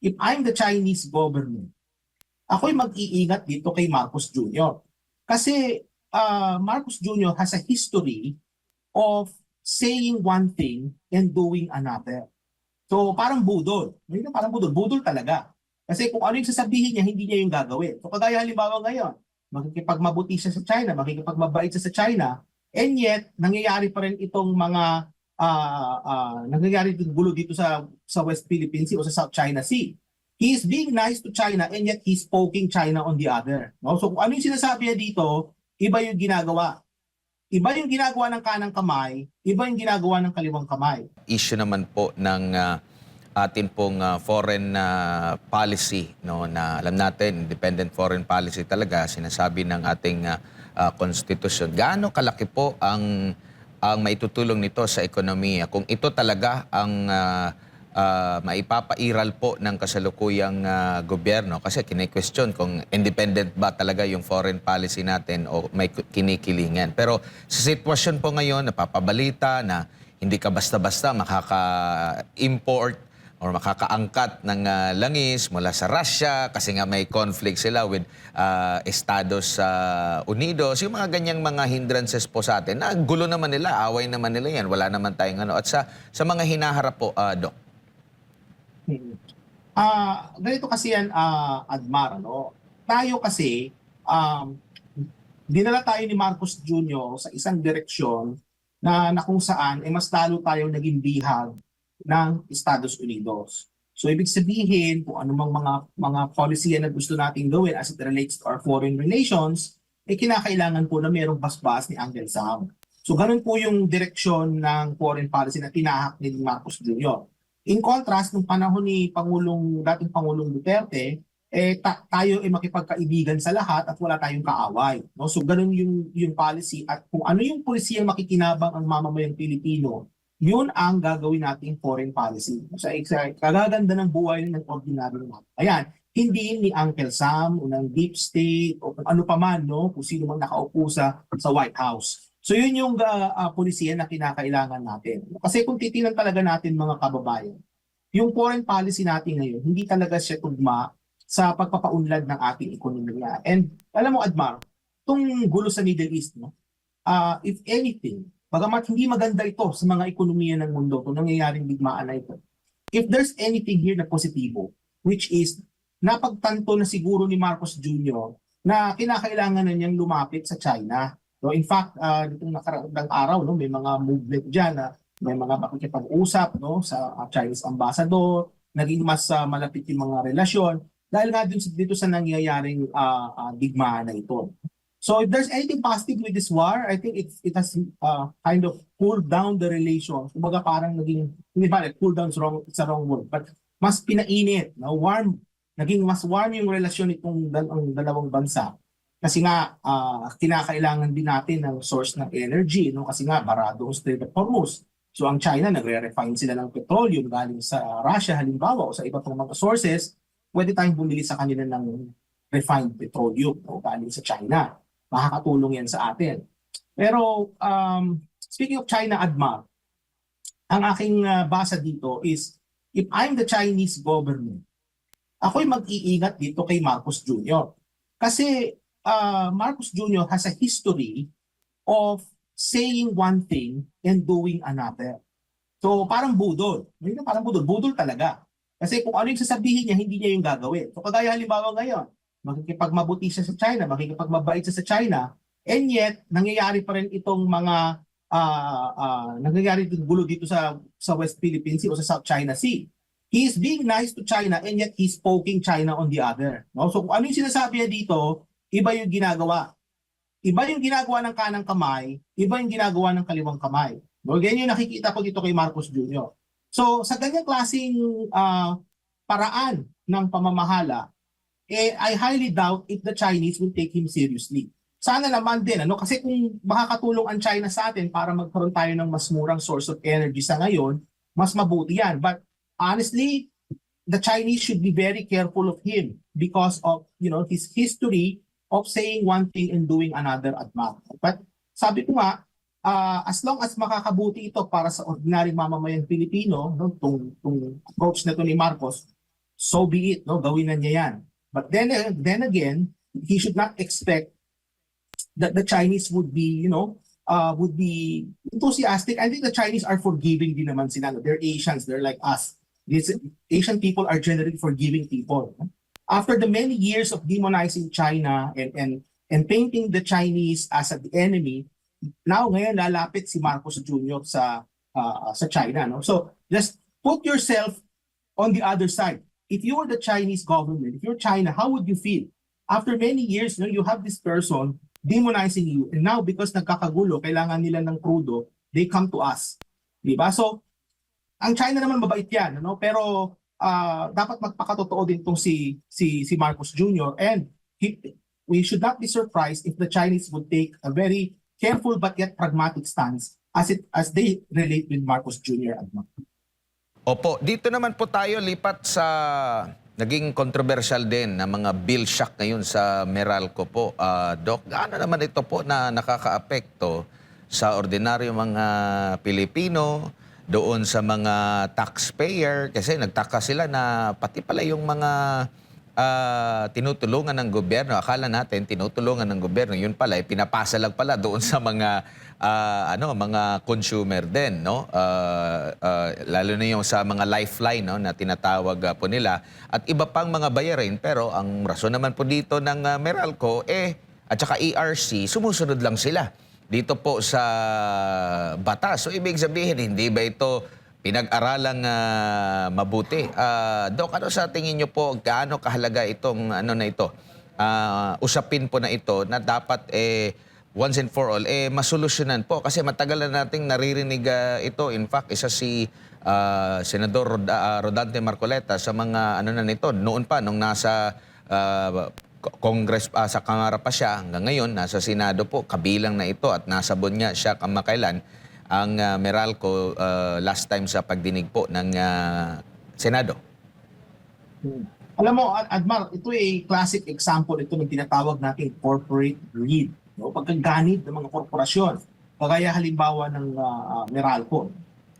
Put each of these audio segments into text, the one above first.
if I'm the Chinese government, ako'y mag-iingat dito kay Marcos Jr. Kasi Marcos Jr. has a history of saying one thing and doing another. So parang budol. Parang budol. Budol talaga. Kasi kung ano yung sasabihin niya, hindi niya yung gagawin. So kagaya halimbawa ngayon, makikipagmabuti siya sa China, makikipagmabait siya sa China, and yet, nangyayari pa rin itong mga nangyayari itong gulo dito sa West Philippine Sea o sa South China Sea. He is being nice to China and yet he's poking China on the other. No? So kung ano yung sinasabi niya dito, iba yung ginagawa. Iba yung ginagawa ng kanang kamay, iba yung ginagawa ng kaliwang kamay. Issue naman po ng atin pong foreign policy, no, na alam natin, independent foreign policy talaga, sinasabi ng ating konstitusyon. Gaano kalaki po ang maitutulong nito sa ekonomiya? Kung ito talaga ang maipapairal po ng kasalukuyang gobyerno, kasi kine-question kung independent ba talaga yung foreign policy natin o may kinikilingan. Pero sa sitwasyon po ngayon, napapabalita na hindi ka basta-basta makaka-import or makakaangkat ng langis mula sa Russia kasi nga may conflict sila with Estados Unidos. Yung mga ganyang mga hindrances po sa atin, na gulo naman nila, away naman nila yan, wala naman tayong ano. At sa mga hinaharap po, Doc. Ganito kasi yan, Admar, no? Tayo kasi, dinala tayo ni Marcos Jr. sa isang direksyon na kung saan mas lalo tayong naging bihag ng Estados Unidos. So ibig sabihin, kung anumang mga policy na gusto nating gawin as it relates to our foreign relations, kinakailangan po na mayroong basbas ni Uncle Sam. So ganun po yung direksyon ng foreign policy na tinahak ni Marcos Jr. In contrast, nung panahon ni dating Pangulong Duterte, tayo ay makipagkaibigan sa lahat at wala tayong kaaway. No? So ganun yung policy, at kung ano yung polisiyang makikinabang ang mamamayang Pilipino, yun ang gagawin nating foreign policy. So kagaganda ng buhay ng ordinaryo natin. Ayan, hindi ni Uncle Sam o ng Deep State o ano pa man, no? Kung sino man nakaupo sa White House. So yun yung polisiya na kinakailangan natin. Kasi kung titingnan talaga natin mga kababayan, yung foreign policy natin ngayon, hindi talaga siya tugma sa pagpapaunlad ng ating ekonomiya. And alam mo, Admar, itong gulo sa Middle East, no? If anything, bagamat hindi maganda ito sa mga ekonomiya ng mundo, kung nangyayaring digmaan na ito, if there's anything here na positibo, which is napagtanto na siguro ni Marcos Jr. na kinakailangan na niyang lumapit sa China. So in fact, ditong nakaraang araw, no, may mga movement dyan na may mga makikipag-usap, no, sa Chinese ambassador, naging mas malapit yung mga relasyon dahil nga dito sa nangyayaring digmaan na ito. So if there's anything positive with this war, I think it has kind of cooled down the relations. Kumbaga parang hindi ba, cool down is a wrong word, but mas pinainit, no, naging mas warm yung relasyon nitong dalawang bansa. Kasi nga, kinakailangan din natin ng source ng energy, no? Kasi nga, barado ang Strait of Hormuz. So ang China, nagre-refine sila ng petroleum galing sa Russia halimbawa o sa iba pang mga sources, pwede tayong bumili sa kanila ng refined petroleum o galing sa China. Makakatulong yan sa atin. Pero speaking of China, Admar, ang aking basa dito is, if I'm the Chinese government, ako'y mag-iingat dito kay Marcos Jr. Kasi Marcos Jr. has a history of saying one thing and doing another. So parang budol. Parang budol. Budol talaga. Kasi kung ano yung sasabihin niya, hindi niya yung gagawin. So kagaya halimbawa ngayon, makikipagmabuti siya sa China, makikipagmabait siya sa China, and yet, nangyayari pa rin itong mga nangyayari itong gulo dito sa West Philippine Sea o sa South China Sea. He is being nice to China and yet he's poking China on the other. No? So kung ano yung sinasabi niya dito, iba yung ginagawa. Iba yung ginagawa ng kanang kamay, iba yung ginagawa ng kaliwang kamay. No? Ganyan yung nakikita ko dito kay Marcos Jr. So sa ganyang klaseng paraan ng pamamahala, I highly doubt if the Chinese will take him seriously. Sana naman din, ano? Kasi kung makakatulong ang China sa atin para magkaroon tayo ng mas murang source of energy sa ngayon, mas mabuti yan. But honestly, the Chinese should be very careful of him because of, his history of saying one thing and doing another at Admar. But sabi ko nga, as long as makakabuti ito para sa ordinaryong mamamayang Pilipino, no, tong approach na to ni Marcos, so be it, no, gawin na niya yan. But then again, he should not expect that the Chinese would be, would be enthusiastic. I think the Chinese are forgiving din naman sila. No? They're Asians, they're like us. These Asian people are generally forgiving people. No? After the many years of demonizing China and painting the Chinese as the enemy, now ngayon lalapit si Marcos Jr. sa China, no? So just put yourself on the other side. If you were the Chinese government, if you're China, how would you feel? After many years, no, you have this person demonizing you, and now because nagkakagulo, kailangan nila ng crudo, they come to us. Diba? So, ang China naman mabait yan, no? Pero dapat magpakatotoo din tong si Marcos Jr. and we should not be surprised if the Chinese would take a very careful but yet pragmatic stance as they relate with Marcos Jr. Opo, dito naman po tayo lipat sa naging controversial din na mga bill shock ngayon sa Meralco po. Doc, gaano naman ito po na nakakaapekto sa ordinaryo mga Pilipino, doon sa mga taxpayer? Kasi nagtaka sila na pati pala yung mga tinutulungan ng gobyerno, akala natin tinutulungan ng gobyerno, yun pala pinapasa lang pala doon sa mga mga consumer din, no? Lalo na yung sa mga lifeline, no, na tinatawag po nila, at iba pang mga bayarin. Pero ang rason naman po dito ng Meralco at saka ERC, sumusunod lang sila dito po sa batas. So ibig sabihin, hindi ba ito pinag-aralang mabuti? Doc, ano sa tingin niyo po, gaano kahalaga itong na ito, usapin po na ito na dapat once and for all masolusyonan po? Kasi matagal na nating naririnig ito. In fact, isa si Senador Rodante Marcoleta sa mga na nito noon pa nung nasa Congress, sa Kamara pa siya, hanggang ngayon nasa Senado po, kabilang na ito at nasabon niya siya kamakailan ang Meralco last time sa pagdinig po ng Senado. Alam mo, Admar, ito ay classic example ito ng tinatawag natin corporate greed. No? Pagkaganid ng mga korporasyon. Kagaya halimbawa ng Meralco.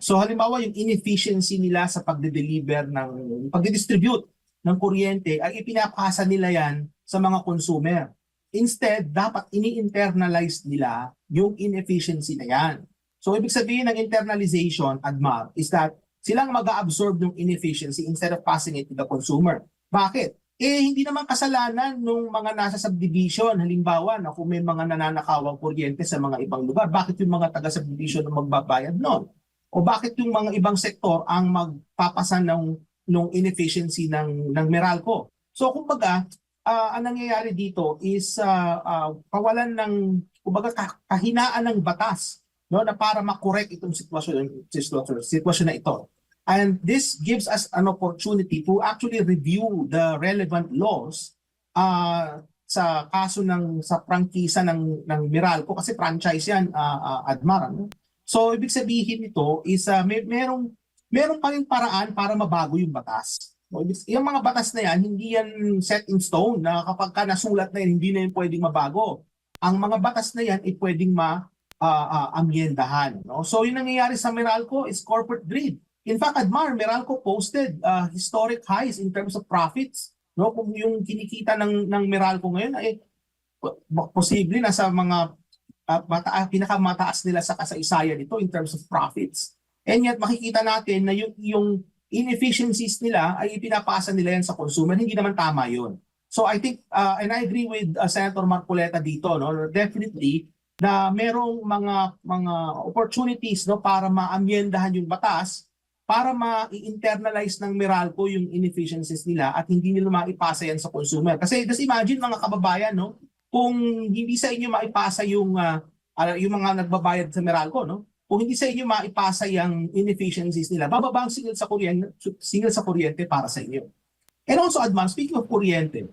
So halimbawa yung inefficiency nila sa pagdidistribute ng kuryente ay ipinapasa nila yan sa mga consumer. Instead, dapat ini-internalize nila yung inefficiency na yan. So ibig sabihin ng internalization, Admar, is that silang mag-absorb ng inefficiency instead of passing it to the consumer. Bakit? Hindi naman kasalanan ng mga nasa subdivision. Halimbawa, na kung may mga nananakawang kuryente sa mga ibang lugar, bakit yung mga taga-subdivision ang magbabayad nun? O bakit yung mga ibang sektor ang magpapasa ng inefficiency ng Meralco? So kumbaga, ang nangyayari dito is kawalan ng kahinaan ng batas, no, na para makorek itong sitwasyon na ito. And this gives us an opportunity to actually review the relevant laws sa kaso sa prangkisa ng Meralco, kasi franchise yan, Admar. No? So ibig sabihin nito is meron pa rin paraan para mabago yung batas. No? Yung mga batas na yan, hindi yan set in stone na kapag ka nasulat na yan, hindi na yan pwedeng mabago. Ang mga batas na yan ay pwedeng amyendahan. No? So yung nangyayari sa Meralco is corporate greed. In fact, Admar, Meralco posted historic highs in terms of profits. No? Kung yung kinikita ng Meralco ngayon ay posible na sa mga pinakamataas nila sa kasaysayan ito in terms of profits. And yet makikita natin na yung inefficiencies nila ay ipinapasa nila yan sa consumer. Hindi naman tama yun. So I think, and I agree with Senator Marcoleta dito, no? Definitely, na merong mga opportunities, no, para maamyendahan yung batas, para ma-internalize ng Meralco yung inefficiencies nila at hindi nila maipasa yan sa consumer. Kasi just imagine mga kababayan, no, kung hindi sa inyo maipasa yung mga nagbabayad sa Meralco, no, kung hindi sa inyo maipasa yung inefficiencies nila, bababa ang singil sa kuryente para sa inyo. And also, Adman, speaking of kuryente,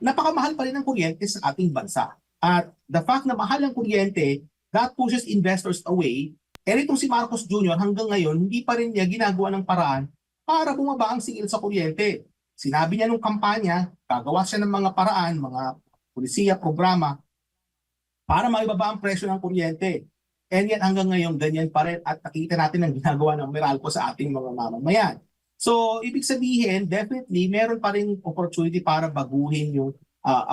napakamahal pa rin ang kuryente sa ating bansa. At the fact na mahal ang kuryente, that pushes investors away. And itong si Marcos Jr. hanggang ngayon, hindi pa rin niya ginagawa ng paraan para bumaba ang singil sa kuryente. Sinabi niya nung kampanya, gagawa siya ng mga paraan, mga polisiya, programa, para maibaba ang presyo ng kuryente. And yet hanggang ngayon, ganyan pa rin at nakita natin ang ginagawa ng Meralco sa ating mga mamamayan. So, ibig sabihin, definitely, meron pa rin opportunity para baguhin yung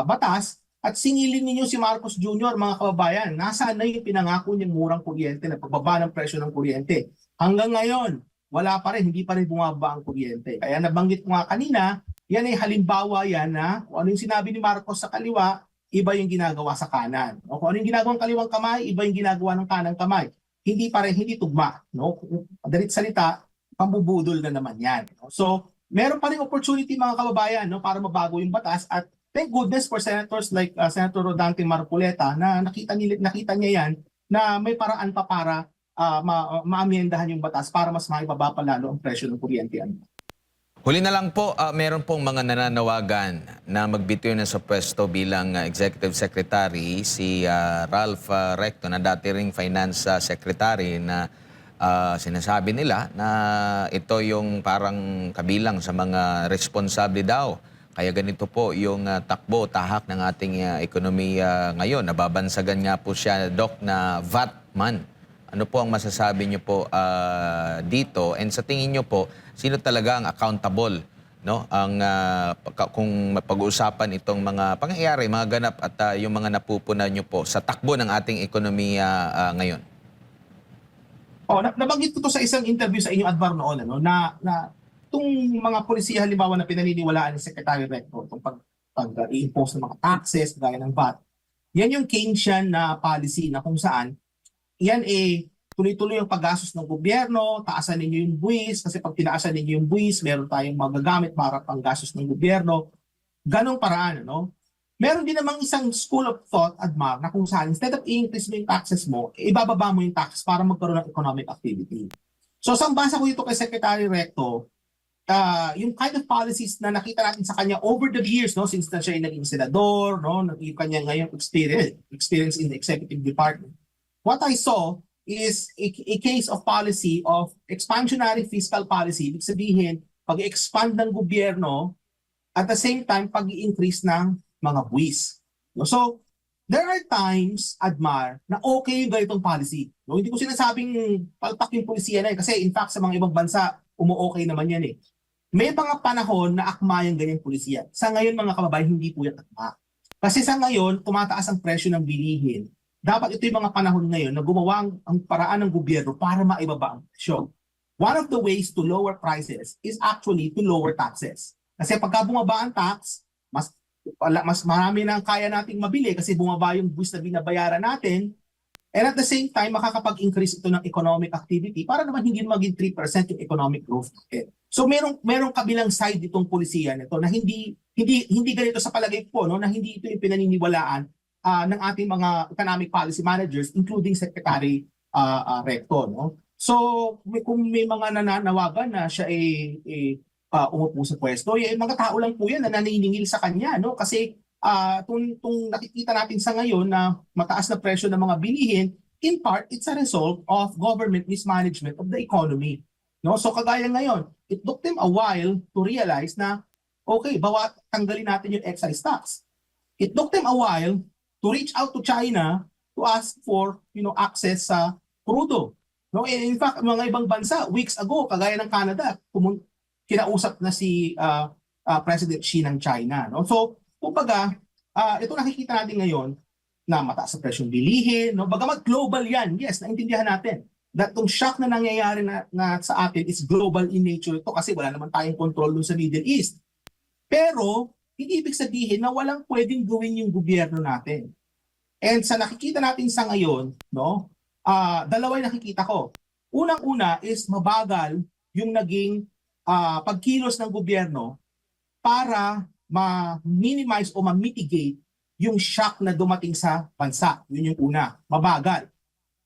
batas at singilin ninyo si Marcos Jr., mga kababayan. Nasaan na yung pinangako niyang murang kuryente na pagbaba ng presyo ng kuryente? Hanggang ngayon, wala pa rin, hindi pa rin bumaba ang kuryente. Kaya nabanggit ko nga kanina, yan ay halimbawa yan na kung ano yung sinabi ni Marcos sa kaliwa, iba yung ginagawa sa kanan. O kung ano yung ginagawa ng kaliwang kamay, iba yung ginagawa ng kanang kamay. Hindi pa rin, hindi tugma. No? Madalit salita, pambubudol na naman yan. No? So, meron pa rin opportunity mga kababayan, no, para mabago yung batas at thank goodness for senators like Senator Rodante Marcoleta na nakita niya yan na may paraan pa para maamyendahan yung batas para mas maibaba pa lalo ang presyo ng kuryente. Huli na lang po, meron pong mga nananawagan na magbitiw na sa pwesto bilang Executive Secretary si Ralph Recto na dati ring Finance Secretary na sinasabi nila na ito yung parang kabilang sa mga responsable daw. Kaya ganito po yung takbo, tahak ng ating ekonomiya ngayon. Nababansagan nga po siya, Doc, na VAT man. Ano po ang masasabi niyo po dito? And sa tingin niyo po, sino talaga ang accountable, no? Ang kung pag-uusapan itong mga pangyayari, mga ganap at yung mga napupunan niyo po sa takbo ng ating ekonomiya ngayon? Nabanggit ko to sa isang interview sa inyo, Advar, noon, ano, na itong mga polisiya halimbawa na pinaniniwalaan ni Secretary Recto, itong pag-i-impose ng mga taxes, gaya ng VAT, yan yung Keynesian na policy na kung saan yan tuloy-tuloy ang paggastos ng gobyerno, taasan ninyo yung buwis, kasi pag tinaasan ninyo yung buwis, meron tayong magagamit para panggastos ng gobyerno. Ganong paraan, ano? Meron din namang isang school of thought, Admar, na kung saan instead of i-increase mo yung taxes mo, ibababa mo yung taxes para magkaroon ng economic activity. So, sa basa ko dito kay Secretary Recto, yung kind of policies na nakita natin sa kanya over the years, no, since na siya ay naging senador, no, yung kanya ngayon experience in the executive department. What I saw is a case of policy of expansionary fiscal policy. Ibig sabihin, pag-expand ng gobyerno at the same time, pag-i-increase ng mga buwis. No? So, there are times, Admar, na okay yung ganitong policy. No? Hindi ko sinasabing palpak yung polisiya na yun kasi in fact sa mga ibang bansa, umu-okay naman yan eh. May mga panahon na akma yung ganyang polisiya. Sa ngayon mga kababayan, hindi po yan akma. Kasi sa ngayon, tumataas ang presyo ng bilihin. Dapat ito yung mga panahon ngayon na gumawa ang paraan ng gobyerno para maibaba ang presyo. One of the ways to lower prices is actually to lower taxes. Kasi pagka bumaba ang tax, mas marami na ang kaya nating mabili kasi bumaba yung buwis na binabayaran natin. And at the same time, makakapag-increase ito ng economic activity para naman hindi maging 3% yung economic growth natin. So merong kabilang side ditong polisiya nito na hindi ganito sa palagay ko, no, na hindi ito yung pinaniniwalaan ng ating mga economic policy managers, including Secretary Recto. No? So, kung may mga nananawagan na siya umupo sa pwesto, mga tao lang po yan na naniningil sa kanya. No? Kasi itong nakikita natin sa ngayon na mataas na presyo ng mga bilihin, in part, it's a result of government mismanagement of the economy. No? So, kagaya ngayon, it took them a while to realize na, okay, tanggalin natin yung excise tax. It took them a while to reach out to China to ask for, access sa crudo. No, in fact, mga ibang bansa weeks ago, kagaya ng Canada, kinausap na si President Xi ng China. No? So, kumbaga, ito nakikita natin ngayon na mataas sa presyong bilihin, no? Bagamat global yan, yes, naintindihan natin that itong shock na nangyayari na sa atin is global in nature ito kasi wala naman tayong control dun sa Middle East. Pero, hindi ibig sabihin na walang pwedeng gawin yung gobyerno natin. And sa nakikita natin sa ngayon, no, dalawa yung nakikita ko. Unang-una is mabagal yung naging pagkilos ng gobyerno para ma-minimize o ma-mitigate yung shock na dumating sa bansa. Yun yung una, mabagal.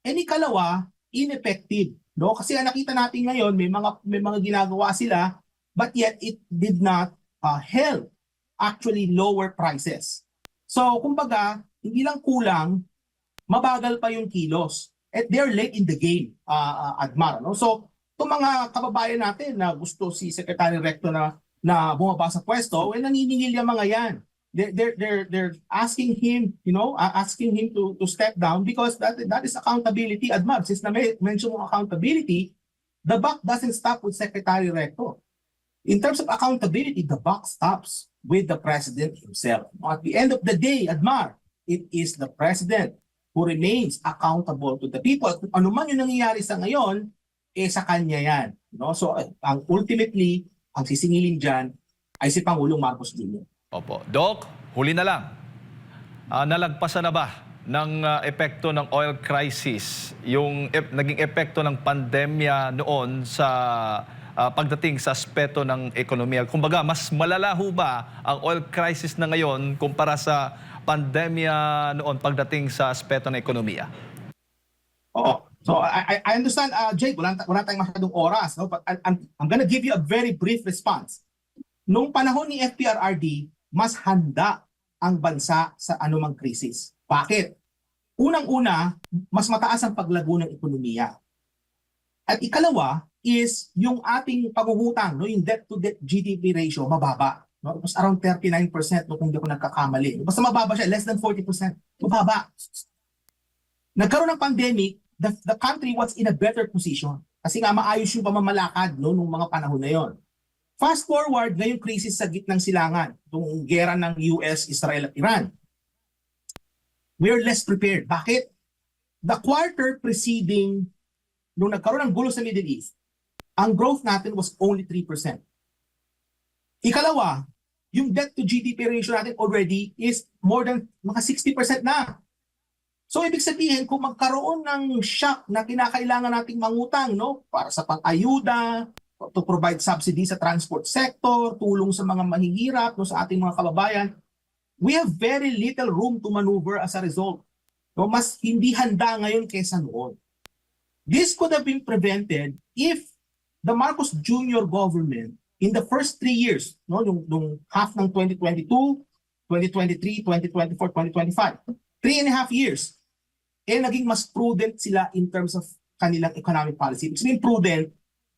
And ikalawa, ineffective. No? Kasi nakita natin ngayon, may mga ginagawa sila, but yet it did not help actually lower prices. So, kumbaga, hindi lang kulang, mabagal pa yung kilos. At they're late in the game, Admar. No? So, itong mga kababayan natin na gusto si Secretary Recto na bumaba sa pwesto, naniningil yung mga yan. They're asking him, asking him to step down because that is accountability, Admar. Since na mention mo accountability, the buck doesn't stop with Secretary Recto. In terms of accountability, the buck stops with the president himself. At the end of the day, Admar, it is the president who remains accountable to the people. Kung ano man yung nangyayari sa ngayon, sa kanya yan. No? So, ultimately, ang sisingilin dyan ay si Pangulong Marcos Jr. Opo. Doc, huli na lang. Nalagpasan na ba ng epekto ng oil crisis yung naging epekto ng pandemya noon sa pagdating sa aspeto ng ekonomiya? Kumbaga, mas malala ho ba ang oil crisis na ngayon kumpara sa pandemya noon pagdating sa aspeto ng ekonomiya? Oo. So I understand, Jake, wala tayong masyadong oras, no? But I'm gonna give you a very brief response. Noong panahon ni FPRRD, mas handa ang bansa sa anumang krisis. Bakit? Unang-una, mas mataas ang paglago ng ekonomiya. At ikalawa is yung ating pangungutang, no? Yung debt-to-debt GDP ratio, mababa. No? It was around 39% no, kung hindi ako nagkakamali. Basta mababa siya, less than 40%. Mababa. Nagkaroon ng pandemic, the country was in a better position. Kasi nga maayos yung pamamalakad no, nung mga panahon na yon. Fast forward, ngayong krisis sa gitnang silangan, itong gera ng US, Israel at Iran. We're less prepared. Bakit? The quarter preceding, nung nagkaroon ng gulo sa Middle East, ang growth natin was only 3%. Ikalawa, yung debt to GDP ratio natin already is more than mga 60% na. So ibig sabihin, kung magkaroon ng shock na kinakailangan nating mangutang no, para sa pag-ayuda, to provide subsidy sa transport sector, tulong sa mga mahihirap no, sa ating mga kababayan, we have very little room to maneuver as a result. No, mas hindi handa ngayon kaysa noon. This could have been prevented if the Marcos Jr. government in the first 3 years, no, nung half ng 2022, 2023, 2024, 2025, 3.5 years, naging mas prudent sila in terms of kanilang economic policy. It's been prudent,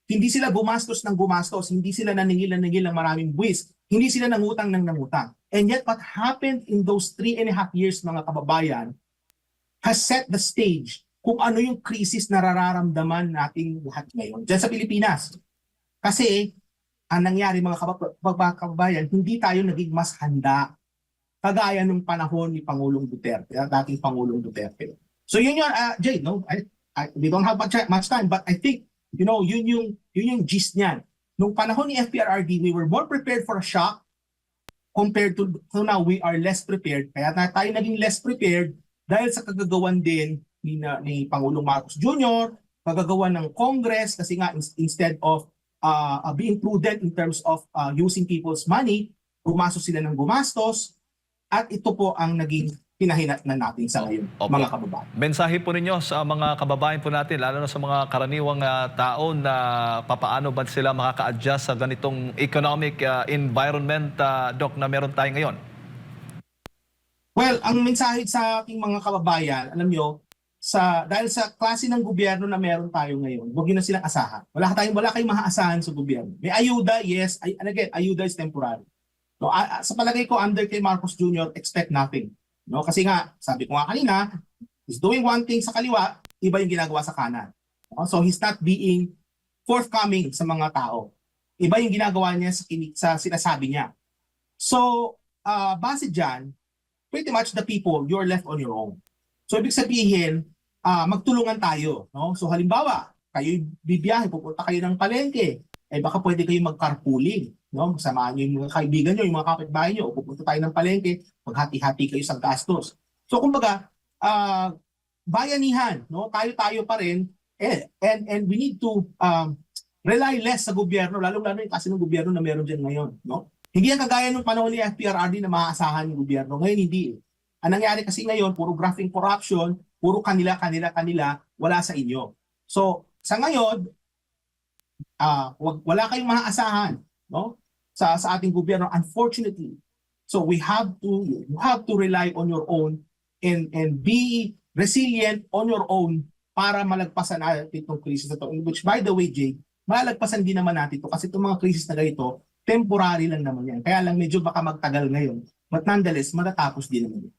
hindi sila gumastos ng gumastos, hindi sila naningil ng maraming buwis, hindi sila nangutang ng nangutang. And yet what happened in those 3.5 years, mga kababayan, has set the stage kung ano yung krisis na nararamdaman nating lahat ngayon dyan sa Pilipinas. Kasi, ang nangyari mga kababayan, hindi tayo naging mas handa kagaya nung panahon ni Pangulong Duterte, dating Pangulong Duterte. So yun yun, Jay, no? We don't have much time, but I think, you know, yun yung gist niyan. Nung panahon ni FPRRD, we were more prepared for a shock compared to now we are less prepared. Kaya tayo naging less prepared dahil sa kagagawan din ni Pangulong Marcos Jr., kagagawan ng Congress, kasi nga instead of being prudent in terms of using people's money, gumastos sila ng gumastos, at ito po ang naging pinahinatnan natin sa ngayon, mga kababayan. Mensahe po ninyo sa mga kababayan po natin, lalo na sa mga karaniwang tao na papaano ba sila makaka-adjust sa ganitong economic environment, Doc, na meron tayo ngayon? Well, ang mensahe sa ating mga kababayan, alam nyo, dahil sa klase ng gobyerno na meron tayo ngayon, huwag nyo na silang asahan. Wala kayong maaasahan sa gobyerno. May ayuda, yes. And again, ayuda is temporary. No, sa palagay ko, under kay Marcos Jr., expect nothing. No, kasi nga, sabi ko nga kanina, he's doing one thing sa kaliwa, iba yung ginagawa sa kanan. No? So he's not being forthcoming sa mga tao. Iba yung ginagawa niya sa sinasabi niya. So, base dyan, pretty much the people, you're left on your own. So ibig sabihin, magtulungan tayo. No? So halimbawa, kayo bibiyahe, pupunta kayo ng palengke, baka pwede kayo mag-carpooling. No? Samahan nyo yung mga kaibigan nyo, yung mga kapitbahay nyo, o pupunta tayo ng palengke, maghati-hati kayo sa gastos. So kumbaga, bayanihan, no? Tayo-tayo pa rin, and we need to rely less sa gobyerno, lalo-lalo yung kasi ng gobyerno na meron dyan ngayon. No? Hindi yan kagaya nung panahon ni FPRRD na maaasahan yung gobyerno. Ngayon hindi. Ang nangyari kasi ngayon, puro grafting corruption, puro kanila, wala sa inyo. So, sa ngayon, wala kayong maaasahan, no? Sa ating gobyerno, unfortunately. So you have to rely on your own and be resilient on your own para malagpasan natin itong krisis na ito. Which, by the way, Jay, malagpasan din naman natin ito kasi itong mga krisis na ganito, temporary lang naman yan. Kaya lang medyo baka magtagal ngayon. But nonetheless, matatapos din naman yun.